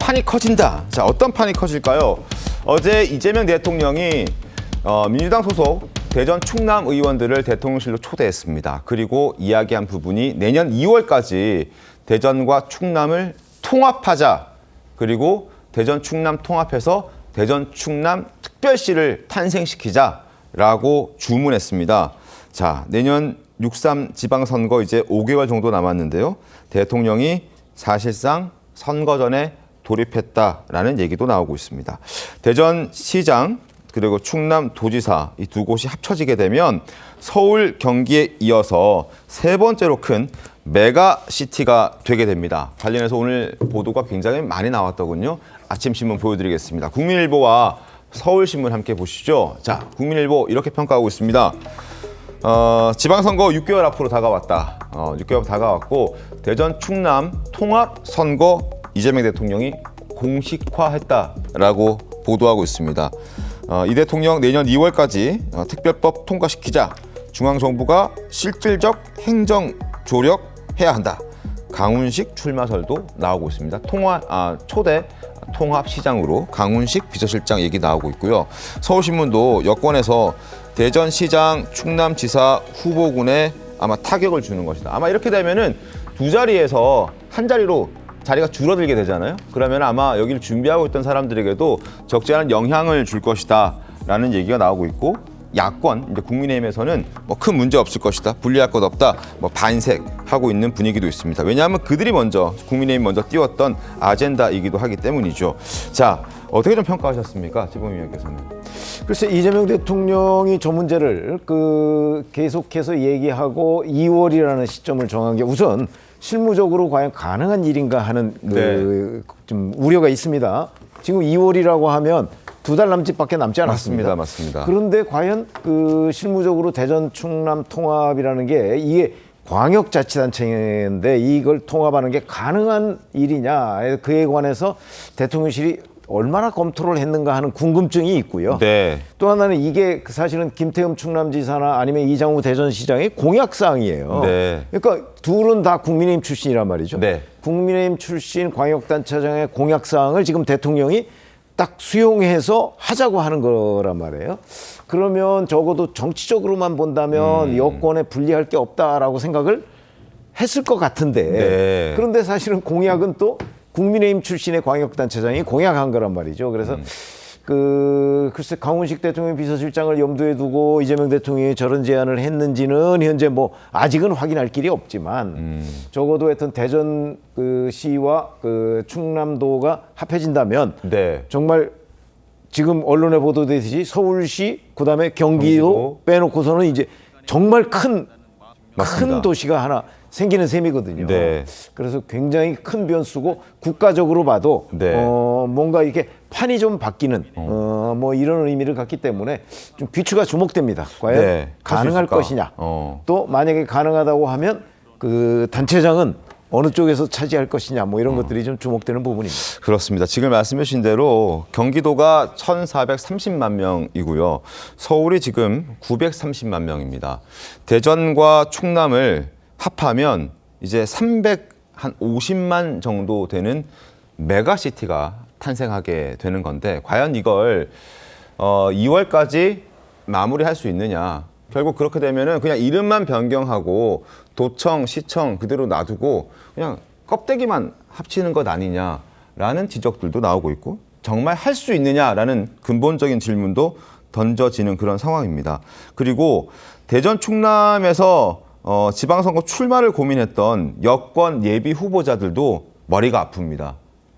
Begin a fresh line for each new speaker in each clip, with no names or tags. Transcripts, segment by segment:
판이 커진다. 자, 어떤 판이 커질까요? 어제 이재명 대통령이 민주당 소속 대전 충남 의원들을 대통령실로 초대했습니다. 그리고 이야기한 부분이 내년 2월까지 대전과 충남을 통합하자. 그리고 대전 충남 통합해서 대전 충남 특별시를 탄생시키자라고 주문했습니다. 자, 내년 6.3 지방선거 이제 5개월 정도 남았는데요. 대통령이 사실상 선거 전에 돌입했다라는 얘기도 나오고 있습니다. 대전시장 그리고 충남도지사 이 두 곳이 합쳐지게 되면 서울, 경기에 이어서 세 번째로 큰 메가시티가 되게 됩니다. 관련해서 오늘 보도가 굉장히 많이 나왔더군요. 아침 신문 보여드리겠습니다. 국민일보와 서울신문 함께 보시죠. 자, 국민일보 이렇게 평가하고 있습니다. 지방선거 6개월 앞으로 다가왔다. 6개월 다가왔고 대전 충남 통합 선거 이재명 대통령이 공식화했다라고 보도하고 있습니다. 이 대통령 내년 2월까지 특별법 통과시키자. 중앙정부가 실질적 행정 조력해야 한다. 강훈식 출마설도 나오고 있습니다. 초대 통합시장으로 강훈식 비서실장 얘기 나오고 있고요. 서울신문도 여권에서 대전시장, 충남지사 후보군에 아마 타격을 주는 것이다. 아마 이렇게 되면은 두 자리에서 한 자리로 자리가 줄어들게 되잖아요. 그러면 아마 여기를 준비하고 있던 사람들에게도 적지 않은 영향을 줄 것이다라는 얘기가 나오고 있고, 야권 이제 국민의힘에서는 뭐 큰 문제 없을 것이다, 분리할 것 없다, 뭐 반색하고 있는 분위기도 있습니다. 왜냐하면 그들이 먼저 국민의힘 먼저 띄웠던 아젠다이기도 하기 때문이죠. 자, 어떻게 좀 평가하셨습니까, 지범 의원께서는?
글쎄, 이재명 대통령이 저 문제를 계속해서 얘기하고 2월이라는 시점을 정한 게 우선 실무적으로 과연 가능한 일인가 하는 좀 우려가 있습니다. 지금 2월이라고 하면 2달 남짓밖에 남지 않았습니다.
맞습니다.
그런데 과연 실무적으로 대전 충남 통합이라는 게 이게 광역자치단체인데 이걸 통합하는 게 가능한 일이냐, 그에 관해서 대통령실이 얼마나 검토를 했는가 하는 궁금증이 있고요.
네.
또 하나는 이게 사실은 김태흠 충남지사나 아니면 이장우 대전시장의 공약사항이에요.
네.
그러니까 둘은 다 국민의힘 출신이란 말이죠.
네.
국민의힘 출신 광역단체장의 공약사항을 지금 대통령이 딱 수용해서 하자고 하는 거란 말이에요. 그러면 적어도 정치적으로만 본다면 여권에 불리할 게 없다라고 생각을 했을 것 같은데,
네.
그런데 사실은 공약은 또 국민의힘 출신의 광역단체장이 공약한 거란 말이죠. 그래서 글쎄 강훈식 대통령 비서실장을 염두에 두고 이재명 대통령이 저런 제안을 했는지는 현재 뭐 아직은 확인할 길이 없지만 적어도 하여튼 대전 시와 충남도가 합해진다면
네.
정말 지금 언론에 보도되듯이 서울시 그다음에 경기도 빼놓고서는 이제 정말 큰 도시가 하나 생기는 셈이거든요.
네.
그래서 굉장히 큰 변수고 국가적으로 봐도
네.
뭔가 이렇게 판이 좀 바뀌는 뭐 이런 의미를 갖기 때문에 좀 귀추가 주목됩니다. 과연
네.
가능할 것이냐. 또 만약에 가능하다고 하면 단체장은 어느 쪽에서 차지할 것이냐, 뭐 이런 것들이 좀 주목되는 부분입니다.
그렇습니다. 지금 말씀해 주신 대로 경기도가 1,430만 명이고요. 서울이 지금 930만 명입니다. 대전과 충남을 합하면 이제 350만 정도 되는 메가시티가 탄생하게 되는 건데, 과연 이걸 2월까지 마무리할 수 있느냐. 결국 그렇게 되면은 그냥 이름만 변경하고 도청, 시청 그대로 놔두고 그냥 껍데기만 합치는 것 아니냐라는 지적들도 나오고 있고, 정말 할 수 있느냐라는 근본적인 질문도 던져지는 그런 상황입니다. 그리고 대전 충남에서 지방선거 출마를 고민했던 여권 예비 후보자들도 머리가 아픕니다.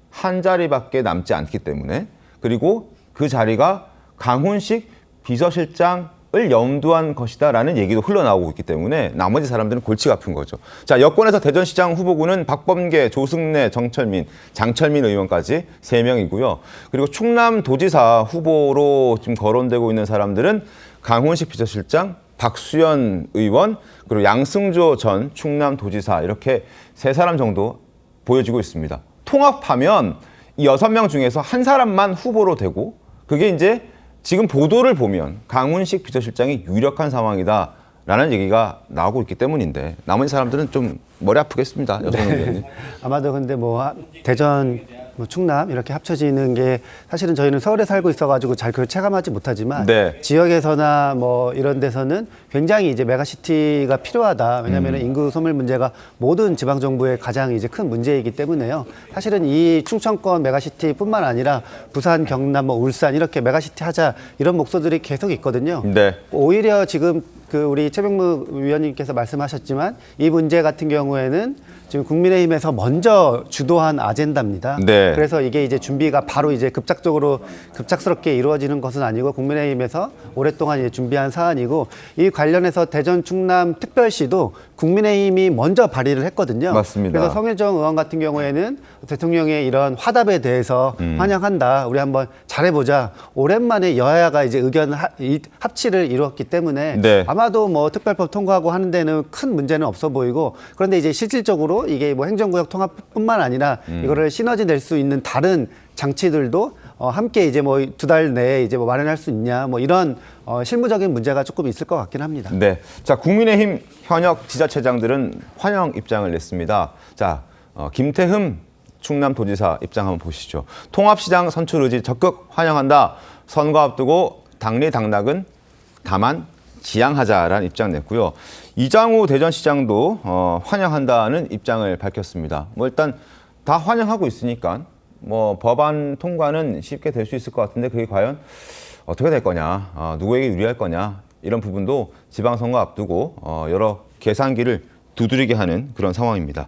한 자리밖에 남지 않기 때문에. 그리고 그 자리가 강훈식 비서실장을 염두한 것이다라는 얘기도 흘러나오고 있기 때문에 나머지 사람들은 골치가 아픈 거죠. 자, 여권에서 대전시장 후보군은 박범계, 조승래, 정철민, 장철민 의원까지 3명이고요. 그리고 충남도지사 후보로 지금 거론되고 있는 사람들은 강훈식 비서실장, 박수현 의원, 그리고 양승조 전 충남도지사, 이렇게 3사람 정도 보여지고 있습니다. 통합하면 이 6명 중에서 한 사람만 후보로 되고, 그게 이제 지금 보도를 보면 강훈식 비서실장이 유력한 상황이다라는 얘기가 나오고 있기 때문인데, 나머지 사람들은 좀 머리 아프겠습니다. 여성 의원님.
아마도 근데 뭐 대전 뭐 충남 이렇게 합쳐지는 게 사실은 저희는 서울에 살고 있어가지고 잘 그걸 체감하지 못하지만
네.
지역에서나 뭐 이런 데서는 굉장히 이제 메가시티가 필요하다. 왜냐하면 인구 소멸 문제가 모든 지방 정부의 가장 이제 큰 문제이기 때문에요. 사실은 이 충청권 메가시티뿐만 아니라 부산, 경남, 뭐 울산 이렇게 메가시티 하자 이런 목소들이 계속 있거든요.
네.
오히려 지금 그 우리 최병무 위원님께서 말씀하셨지만 이 문제 같은 경우에는 지금 국민의힘에서 먼저 주도한 아젠다입니다.
네.
그래서 이게 이제 준비가 바로 이제 급작스럽게 이루어지는 것은 아니고 국민의힘에서 오랫동안 이제 준비한 사안이고 이 관련해서 대전 충남 특별시도 국민의힘이 먼저 발의를 했거든요.
맞습니다.
그래서 성일정 의원 같은 경우에는 대통령의 이런 화답에 대해서 환영한다. 우리 한번 잘해보자. 오랜만에 여야가 이제 의견 합치를 이루었기 때문에
네.
아마도 뭐 특별법 통과하고 하는 데는 큰 문제는 없어 보이고 그런데 이제 실질적으로 이게 뭐 행정구역 통합뿐만 아니라 이거를 시너지 낼 수 있는 다른 장치들도 함께 이제 뭐 2달 내에 이제 뭐 마련할 수 있냐 뭐 이런 실무적인 문제가 조금 있을 것 같긴 합니다.
네. 자, 국민의힘 현역 지자체장들은 환영 입장을 냈습니다. 자, 김태흠 충남도지사 입장 한번 보시죠. 통합시장 선출 의지 적극 환영한다. 선거 앞두고 당리 당락은 다만 지양하자라는 입장 냈고요. 이장우 대전시장도 환영한다는 입장을 밝혔습니다. 뭐 일단 다 환영하고 있으니까 뭐 법안 통과는 쉽게 될 수 있을 것 같은데 그게 과연 어떻게 될 거냐, 누구에게 유리할 거냐 이런 부분도 지방선거 앞두고 여러 계산기를 두드리게 하는 그런 상황입니다.